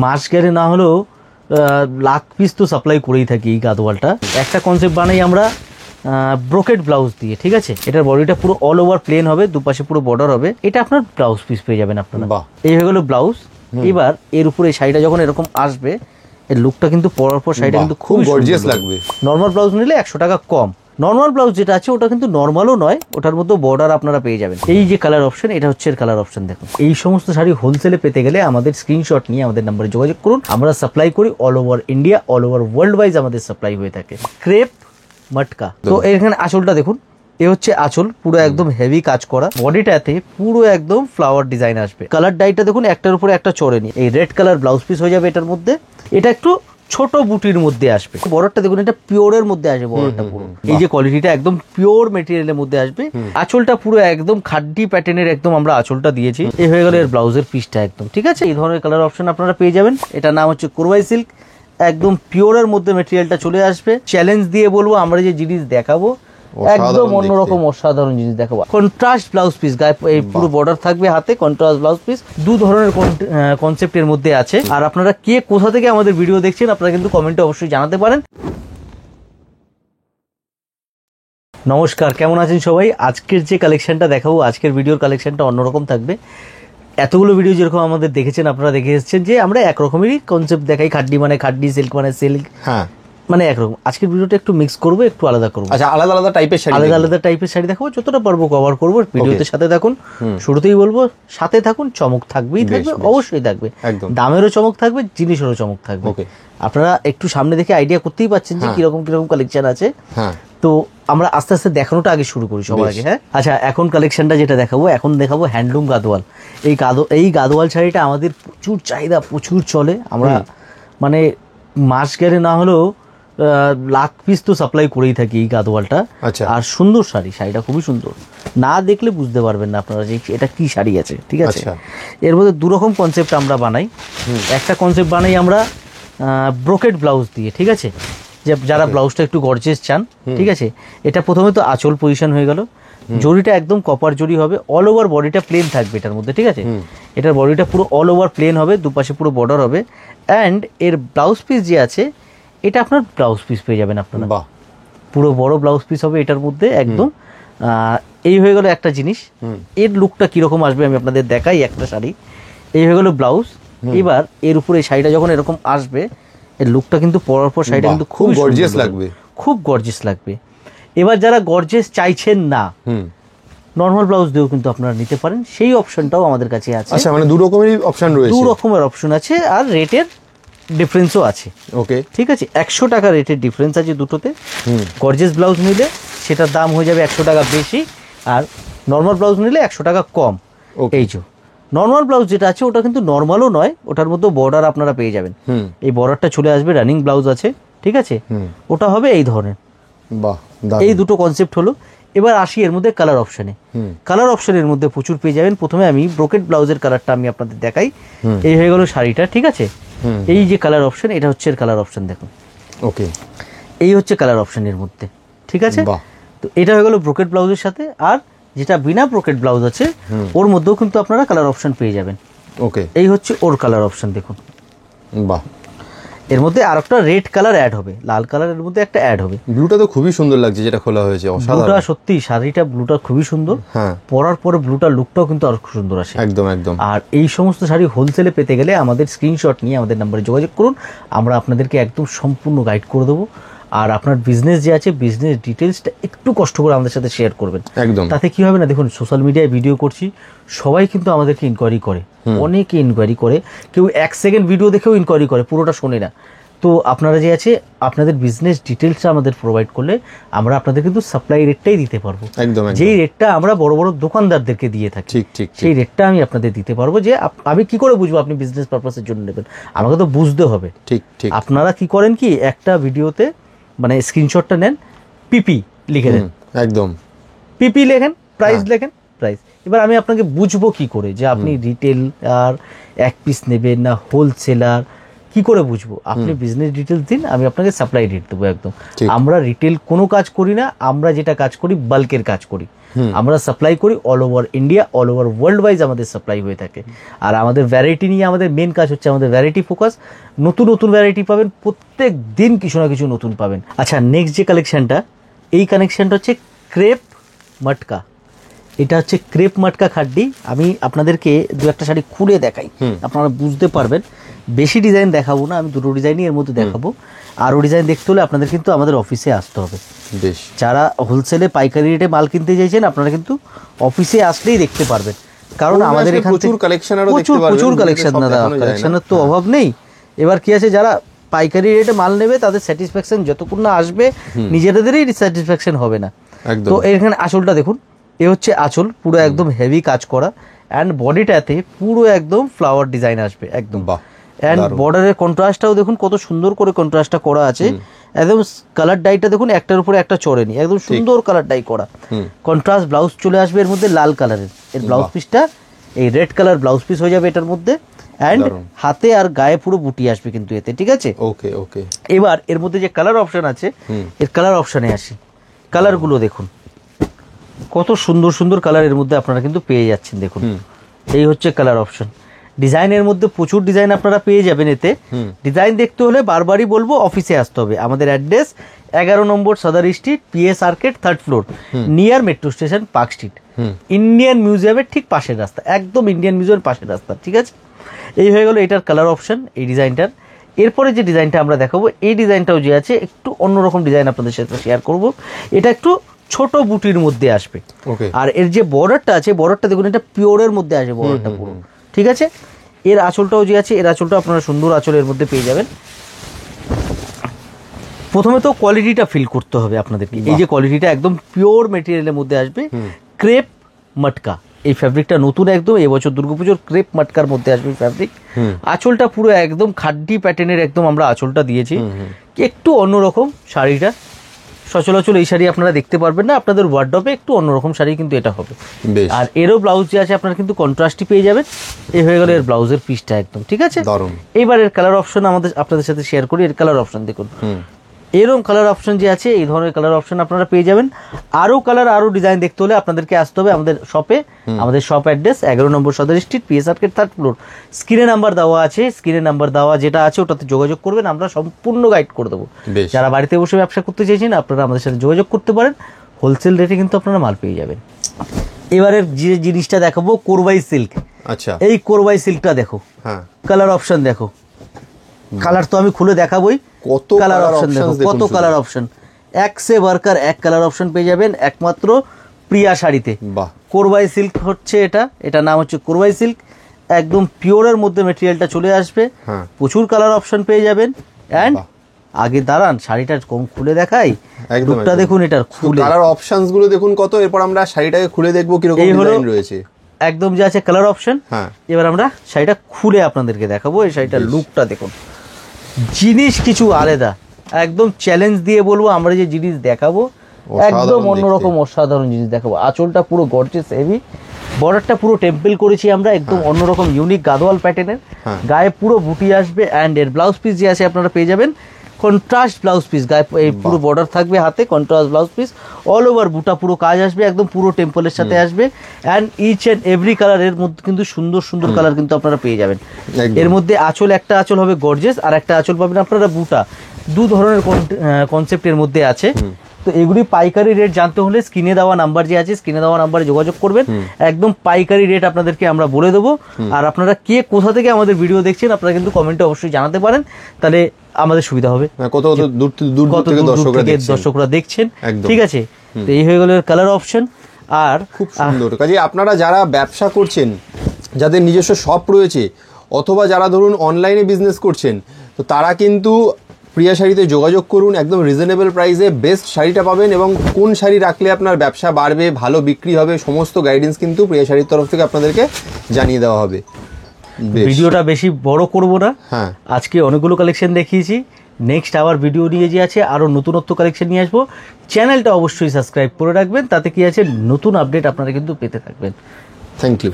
মাস গেলে না হলেও লাখ পিস তো সাপ্লাই করেই থাকি এই গাদোয়ালটা। একটা কনসেপ্ট বানাই আমরা ব্রোকেট ব্লাউজ দিয়ে, ঠিক আছে। এটার বডিটা পুরো অল ওভার প্লেন হবে, দুপাশে পুরো বর্ডার হবে। এটা আপনার ব্লাউজ পিস পেয়ে যাবেন আপনারা। এই হয়ে গেল ব্লাউজ। এবার এর উপরে শাড়িটা যখন এরকম আসবে, এর লুকটা কিন্তু পরার পর শাড়িটা কিন্তু খুব গর্জিয়াস লাগবে। নর্মাল ব্লাউজ নিলে 100 টাকা কম। নর্মাল ব্লাউজ যেটা আছে ওটা কিন্তু নর্মালও নয়, ওটার মধ্যে বর্ডার আপনারা পেয়ে যাবেন। এই যে কালার অপশন, এটা হচ্ছে এর কালার অপশন। দেখুন, এই সমস্ত শাড়ি হোলসেলে পেতে গেলে আমাদের স্ক্রিনশট নিয়ে আমাদের নাম্বারে যোগাযোগ করুন। আমরা সাপ্লাই করি all over India, all over world wise আমাদের সাপ্লাই হয়ে থাকে। ক্রেপ মটকা। তো এখানে আঁচলটা দেখুন, এ হচ্ছে আঁচল, পুরো একদম হেভি কাজ করা। বডিটাতে পুরো একদম ফ্লাওয়ার ডিজাইন আসবে। কালার ডাইটা দেখুন, একটার উপরে একটা চড়েনি। এই রেড কালার ব্লাউজ পিস হয়ে যাবে এটার মধ্যে। এটা একটু ছোট বুটির মধ্যে আসবে। বর্ডারটা দেখুন, এটা পিওরের মধ্যে আসবে বর্ডারটা পুরো। এই যে কোয়ালিটিটা একদম পিওর মেটেরিয়ালের মধ্যে আসবে। আঁচলটা পুরো একদম খাড্ডি প্যাটার্নের একদম আমরা আঁচলটা দিয়েছি। এই হয়ে গেল এর ব্লাউজের পিসটা একদম, ঠিক আছে। এই ধরনের কালার অপশন আপনারা পেয়ে যাবেন। এটার নাম হচ্ছে কোরবাই সিল্ক। একদম পিওরের মধ্যে মেটেরিয়ালটা চলে আসবে। চ্যালেঞ্জ দিয়ে বলবো, আমরা যে জিনিস দেখাবো একদম অন্যরকম অসাধারণ জিনিস দেখাবো। কন্ট্রাস্ট ব্লাউজ পিস, গায়ে এই পুরো বর্ডার থাকবে, হাতে কন্ট্রাস্ট ব্লাউজ পিস। দু ধরনের কনসেপ্টের মধ্যে আছে। আর আপনারা কে কোথা থেকে আমাদের ভিডিও দেখছেন আপনারা কিন্তু কমেন্টে অবশ্যই জানাতে পারেন। নমস্কার, কেমন আছেন সবাই? আজকের যে কালেকশনটা দেখাবো, আজকের ভিডিওর কালেকশনটা অন্যরকম থাকবে। এতগুলো ভিডিও যেরকম আমাদের দেখেছেন, আপনারা দেখে এসেছেন যে আমরা একরকমেরই কনসেপ্ট দেখাই। খাড্ডি মানে খাড্ডি, সিল্ক মানে সিল্ক, হ্যাঁ মানে একরকম। আজকের ভিডিওটা একটু মিক্স করবো, একটু আলাদা করবো। আচ্ছা, আলাদা আলাদা টাইপের শাড়ি, আলাদা আলাদা টাইপের শাড়ি দেখাবো। যতটা পারবো কভার করবো। ভিডিওতে সাথে থাকুন। শুরুতেই বলবো সাথে থাকুন, চমক থাকবেই থাকবে, অবশ্যই থাকবে। দামেরও চমক থাকবে, জিনিসেরও চমক থাকবে। আপনারা একটু সামনে দেখে আইডিয়া করতেই পারছেন যে কিরকম কিরকম কালেকশন আছে। তো আমরা আস্তে আস্তে দেখানোটা আগে শুরু করি সবার আগে। হ্যাঁ, আচ্ছা, এখন কালেকশনটা যেটা দেখাবো, এখন দেখাবো হ্যান্ডলুম গাদোয়াল। এই গাদোয়াল শাড়িটা আমাদের প্রচুর চাহিদা, প্রচুর চলে। আমরা মানে মাস গেলে না হলেও লাখ পিস তো সাপ্লাই করেই থাকি এই গাদোয়ালটা। আর সুন্দর শাড়ি, শাড়িটা খুবই সুন্দর। না দেখলে বুঝতে পারবেন না আপনারা যে এটা কি শাড়ি আছে, ঠিক আছে। এর মধ্যে দুরকম কনসেপ্ট আমরা বানাই। একটা কনসেপ্ট বানাই আমরা ব্রোকেট ব্লাউজ দিয়ে, ঠিক আছে। যে যারা ব্লাউজটা একটু গর্জিয়াস চান, ঠিক আছে। এটা প্রথমে তো আঁচল পজিশন হয়ে গেল। জরিটা একদম কপার জরি হবে। অল ওভার বডিটা প্লেন থাকবে এটার মধ্যে, ঠিক আছে। এটার বডিটা পুরো অল ওভার প্লেন হবে, দুপাশে পুরো বর্ডার হবে। অ্যান্ড এর ব্লাউজ পিস যে আছে, এটা আপনার ব্লাউজ পিস পেয়ে যাবেন আপনারা। পুরো বড় ব্লাউজ পিস হবে এটার মধ্যে একদম। এই হয়ে গেল একটা জিনিস। এর লুকটা কিরকম আসবে আমি আপনাদের দেখাই। একটা শাড়ি, এই হয়ে গেল ব্লাউজ। এবার এর উপরে শাড়িটা যখন এরকম আসবে, এর লুকটা কিন্তু পরার পর শাড়িটা কিন্তু খুব গর্জিয়াস লাগবে, খুব গর্জিয়াস লাগবে। এবার যারা গর্জিয়াস চাইছেন না, নর্মাল ব্লাউজ দিয়েও কিন্তু আপনারা নিতে পারেন। সেই অপশনটাও আমাদের কাছে আছে। আচ্ছা, মানে দু রকমেরই অপশন রয়েছে। দু রকমের অপশন আছে, আর রেটের ডিফারেন্সও আছে। ওকে, ঠিক আছে। 100 টাকা রেটের ডিফারেন্স আছে দুটোতে। গর্জিয়াস ব্লাউজ নিলে সেটার দাম হয়ে যাবে 100 টাকা বেশি, আর নর্মাল ব্লাউজ নিলে 100 টাকা কম। এই যে নর্মাল ব্লাউজ যেটা আছে ওটা কিন্তু নর্মালও নয়, ওটার মধ্যে বর্ডার আপনারা পেয়ে যাবেন। এই বর্ডারটা চলে আসবে, রানিং ব্লাউজ আছে, ঠিক আছে। ওটা হবে এই ধরনের। এই দুটো কনসেপ্ট হলো। এবার আসি এর মধ্যে কালার অপশনে। কালার অপশনের মধ্যে প্রচুর পেয়ে যাবেন। প্রথমে আমি ব্রোকেট ব্লাউজের কালারটা আমি আপনাদের দেখাই। এই হয়ে গেল শাড়িটা, ঠিক আছে। এই যে কালার অপশন, এটা হচ্ছে এর কালার অপশন। দেখুন, ওকে, এই হচ্ছে কালার অপশনের মধ্যে, ঠিক আছে। তো এটা হয়ে গেল ব্রোকেট ব্লাউজের সাথে। আর যেটা বিনা ব্রোকেট ব্লাউজ আছে, ওর মধ্যেও কিন্তু আপনারা কালার অপশন পেয়ে যাবেন। ওকে, এই হচ্ছে ওর কালার অপশন। দেখুন, বাহ, এর মধ্যে আর একটা রেড কালার অ্যাড হবে, লাল কালারের মধ্যে একটা অ্যাড হবে। ব্লুটা তো খুবই সুন্দর লাগছে, যেটা খোলা হয়েছে ব্লুটা সত্যি, শাড়িটা ব্লুটা খুবই সুন্দর। হ্যাঁ, পরার পরে ব্লুটার লুকটাও কিন্তু আরো খুব সুন্দর আসে। একদম একদম। আর এই সমস্ত শাড়ি হোলসেলে পেতে গেলে আমাদের স্ক্রিনশট নিয়ে আমাদের নম্বরে যোগাযোগ করুন। আমরা আপনাদেরকে একদম সম্পূর্ণ গাইড করে দেবো। আর আপনার বিজনেস যে আছে, বিজনেস ডিটেলসটা একটু কষ্ট করে আমাদের সাথে শেয়ার করবেন। একদম। তাতে কি হবে না, দেখুন সোশ্যাল মিডিয়ায় ভিডিও করছি, সবাই কিন্তু আমাদেরকে ইনকোয়ারি করে, অনেকে ইনকোয়ারি করে। কেউ 1 সেকেন্ড ভিডিও দেখেও ইনকোয়ারি করে, পুরোটা শোনে না। তো আপনারা যে আছে, আপনাদের বিজনেস ডিটেলসটা আমাদের প্রোভাইড করলে আমরা আপনাদের কিন্তু সাপ্লাই রেটটাই দিতে পারবো। একদম। যেই রেটটা আমরা বড় বড় দোকানদারদেরকে দিয়ে থাকি, ঠিক ঠিক, সেই রেটটা আমি আপনাদের দিতে পারবো। যে আমি কি করে বুঝবো আপনি বিজনেস পারপাসের জন্য নেবেন? আমাকে তো বুঝতে হবে। ঠিক ঠিক। আপনারা কি করেন কি, একটা ভিডিওতে মানে স্ক্রিনশটটা নেন, পিপি লিখে দেন, একদম পিপি লেখেন, প্রাইস লেখেন, প্রাইস। এবার আমি আপনাকে বুঝবো কি করে যে আপনি রিটেল আর এক পিস নেবেন না হোলসেলার, কি করে বুঝবো? আপনি বিজনেস ডিটেলস দিন, আমি আপনাকে সাপ্লাই রেট দেবো একদম। আমরা রিটেল কোনো কাজ করি না, আমরা যেটা কাজ করি বাল্কের কাজ করি। আমরা সাপ্লাই করি all over India, all over world wise আমাদের সাপ্লাই হয়ে থাকে। আর আমাদের ভ্যারাইটি নিয়ে আমাদের মেন কাজ হচ্ছে আমাদের ভ্যারাইটি ফোকাস। নতুন নতুন ভ্যারাইটি পাবেন, প্রত্যেক দিন কিছু না কিছু নতুন পাবেন। আচ্ছা, নেক্সট যে কালেকশনটা, এই কালেকশনটা হচ্ছে ক্রেপ মটকা। এটা হচ্ছে ক্রেপ মটকা খাড্ডি। আমি আপনাদেরকে দু একটা শাড়ি খুলে দেখাই, আপনারা বুঝতে পারবেন। বেশি ডিজাইন দেখাবো না, আমি দুটো ডিজাইনই এর মধ্যে দেখাবো। আরও ডিজাইন দেখতে হলে আপনাদের কিন্তু আমাদের অফিসে আসতে হবে। বেশ, যারা হোলসেলে পাইকারি রেটে মাল কিনতে চাইছেন আপনারা কিন্তু অফিসে আসলেই দেখতে পারবেন, কারণ আমাদের এখানে প্রচুর কালেকশন, প্রচুর কালেকশন, দাদা কালেকশনের তো অভাব নেই। এবার কি আছে, যারা পাইকারি রেটে মাল নেবে তাদের স্যাটিসফ্যাকশন যতক্ষণ না আসবে নিজেদেরই স্যাটিসফ্যাকশন হবে না। তো এখানে আঁচলটা দেখুন, এ হচ্ছে আঁচল, পুরো একদম হেভি কাজ করা, অ্যান্ড বডিটাতে পুরো একদম ফ্লাওয়ার ডিজাইন আসবে একদম। অ্যান্ড বর্ডারের কন্ট্রাস্টটাও দেখুন কত সুন্দর করে কন্ট্রাস্টটা করা আছে। একদম কালার ডাইটা দেখুন, একটার উপরে একটা চড়েনি, একদম সুন্দর কালার ডাই করা। কন্ট্রাস্ট ব্লাউজ চলে আসবে এর মধ্যে লাল কালারের। এর ব্লাউজ পিসটা এই রেড কালার ব্লাউজ পিস হয়ে যাবে এটার মধ্যে, অ্যান্ড হাতে আর গায়ে পুরো বুটি আসবে কিন্তু এতে, ঠিক আছে? ওকে ওকে। এবার এর মধ্যে যে কালার অপশন আছে, এর কালার অপশনে আসি। কালারগুলো দেখুন কত সুন্দর সুন্দর কালার এর মধ্যে আপনারা কিন্তু পেয়ে যাচ্ছেন। দেখুন এই হচ্ছে কালার অপশন। ডিজাইনের মধ্যে প্রচুর ডিজাইন আপনারা পেয়ে যাবেন এতে। ডিজাইন দেখতে হলে বারবারই বলবো অফিসে আসতে হবে। আমাদের অ্যাড্রেস 11 নম্বর Sadar street, PS arcade, 3rd floor, near metro station, Park Street, Indian মিউজিয়ামের ঠিক পাশের রাস্তা, একদম ইন্ডিয়ান মিউজিয়ামের পাশের রাস্তা, ঠিক আছে? এই হয়ে গেল এটার কালার অপশন, এই ডিজাইনটার। এরপরে যে ডিজাইনটা আমরা দেখাবো, এই ডিজাইনটাও যে আছে একটু অন্যরকম ডিজাইন আপনাদের সাথে শেয়ার করব। এটা একটু ছোট বুটির মধ্যে আসবে, আর এর যে বর্ডারটা আছে, বর্ডারটা দেখুন এটা পিওরের মধ্যে আসবে বর্ডারটা পুরো, ঠিক আছে? এর আঁচলটাও যে আছে, এর আঁচলটা আপনারা সুন্দর আঁচলের মধ্যে পেয়ে যাবেন। প্রথমে তো কোয়ালিটিটা ফিল করতে হবে আপনাদেরকে। এই যে কোয়ালিটিটা একদম পিওর মেটেরিয়ালের মধ্যে আসবে, ক্রেপ মটকা। এই ফ্যাব্রিকটা নতুন একদম, এবছর দুর্গাপুজোর ক্রেপ মটকার মধ্যে আসবে ফ্যাব্রিক। আঁচলটা পুরো একদম খাড্ডি প্যাটার্নের একদম আমরা আঁচলটা দিয়েছি, একটু অন্যরকম শাড়িটা। সচরাচর এই শাড়ি আপনারা দেখতে পারবেন না, আপনাদের ওয়ার্ডরোবে একটু অন্যরকম শাড়ি কিন্তু এটা হবে। আর এরও ব্লাউজ যে আছে আপনারা কিন্তু কন্ট্রাস্টই পেয়ে যাবেন। এই হয়ে গেল এর ব্লাউজের পিসটা একদম, ঠিক আছে? এবার এর কালার অপশন আপনাদের সাথে শেয়ার করি। এর কালার অপশন দেখুন, এরকম কালার অপশন যে আছে, এই ধরনের কালার অপশন আপনারা পেয়ে যাবেন। আরও কালার, আরও ডিজাইন দেখতে হলে আপনাদেরকে আসতে হবে আমাদের শপে। আমাদের শপ অ্যাড্রেস 11 নম্বর সদর street, PS arcade, 3rd floor. স্ক্রিনে নাম্বার দেওয়া আছে, স্ক্রিনে নাম্বার দেওয়া যেটা আছে ওটাতে যোগাযোগ করবেন, আমরা সম্পূর্ণ গাইড করে দেবো। যারা বাড়িতে বসে ব্যবসা করতে চাইছেন আপনারা আমাদের সাথে যোগাযোগ করতে পারেন, হোলসেল রেটে কিন্তু আপনারা মাল পেয়ে যাবেন। এবারের যে জিনিসটা দেখাবো, কোরবাই সিল্ক। আচ্ছা, এই কোরবাই সিল্কটা দেখো, কালার অপশন দেখো। কালার তো আমি খুলে দেখাবোই, কত কালার অপশন দেখো, কত কালার অপশন। এক সে বার্কার এক কালার অপশন পেয়ে যাবেন একমাত্র প্রিয়া শাড়িতে। কোরবাই সিল্ক হচ্ছে এটা, এটা নাম হচ্ছে কোরবাই সিল্ক। একদম পিওরের মধ্যে মেটেরিয়ালটা চলে আসবে, প্রচুর কালার অপশন পেয়ে যাবেন। অ্যান্ড আগে দাঁড়ান, শাড়িটা কম খুলে দেখাই, লুকটা দেখুন এটার খুলে, কালার অপশনস গুলো দেখুন কত। এরপর আমরা শাড়িটাকে খুলে দেখবো কিরকম ডিজাইন রয়েছে। একদম যে আছে কালার অপশন। এবার আমরা শাড়িটা খুলে আপনাদেরকে দেখাবো। এই শাড়িটার লুকটা দেখুন, জিনিস কিছু আলাদা, একদম চ্যালেঞ্জ দিয়ে বলবো আমরা যে জিনিস দেখাবো একদম অন্যরকম অসাধারণ জিনিস দেখাবো। আঁচলটা পুরো গর্জিয়াস হেভি, বর্ডারটা পুরো টেম্পল করেছি আমরা একদম অন্যরকম ইউনিক গাদোয়াল প্যাটার্নের, গায়ে পুরো বুটি আসবে। অ্যান্ড এর ব্লাউজ পিস যে আছে আপনারা পেয়ে যাবেন কন্ট্রাস্ট ব্লাউজ পিস, গায়ে এই পুরো বর্ডার থাকবে, হাতে contrast blouse piece, all over বুটা পুরো কাজ আসবে, একদম পুরো টেম্পলের সাথে আসবে। And each and every colour এর মধ্যে কিন্তু সুন্দর সুন্দর কালার কিন্তু আপনারা পেয়ে যাবেন। এর মধ্যে আঁচল, একটা আঁচল হবে গর্জিয়াস, আর একটা আঁচল পাবেন আপনারা বুটা। দু ধরনের কনসেপ্টের মধ্যে আছে। তো এগুলি পাইকারি রেট জানতে হলে স্ক্রিনে দেওয়া নাম্বার যে আছে, স্ক্রিনে দেওয়া নাম্বারে যোগাযোগ করবেন, একদম পাইকারি রেট আপনাদেরকে আমরা বলে দেবো। আর আপনারা কে কোথা থেকে আমাদের ভিডিও দেখছেন আপনারা কিন্তু কমেন্টে অবশ্যই জানাতে পারেন, তাহলে আমাদের সুবিধা হবে কত দূর দর্শকরা দেখছেন, ঠিক আছে? তো এই হয়ে গেল কালার অপশন। আর খুব সুন্দর কাজে আপনারা যারা ব্যবসা করছেন, যাদের নিজস্ব শপ রয়েছে, অথবা যারা ধরুন অনলাইনে বিজনেস করছেন, তো তারা কিন্তু প্রিয়া শাড়িতে যোগাযোগ করুন। একদম রিজনেবল প্রাইসে বেস্ট শাড়িটা পাবেন, এবং কোন শাড়ি রাখলে আপনার ব্যবসা বাড়বে, ভালো বিক্রি হবে, সমস্ত গাইডেন্স কিন্তু প্রিয়া শাড়ির তরফ থেকে আপনাদেরকে জানিয়ে দেওয়া হবে। ভিডিওটা বেশি বড় করব না, আজকে অনেকগুলো কালেকশন দেখিয়েছি। নেক্সট আবার ভিডিও নিয়ে যে আছে আরও নতুনত্ব কালেকশন নিয়ে আসবো। চ্যানেলটা অবশ্যই সাবস্ক্রাইব করে রাখবেন, তাতে কি আছে নতুন আপডেট আপনারা কিন্তু পেতে থাকবেন। Thank you.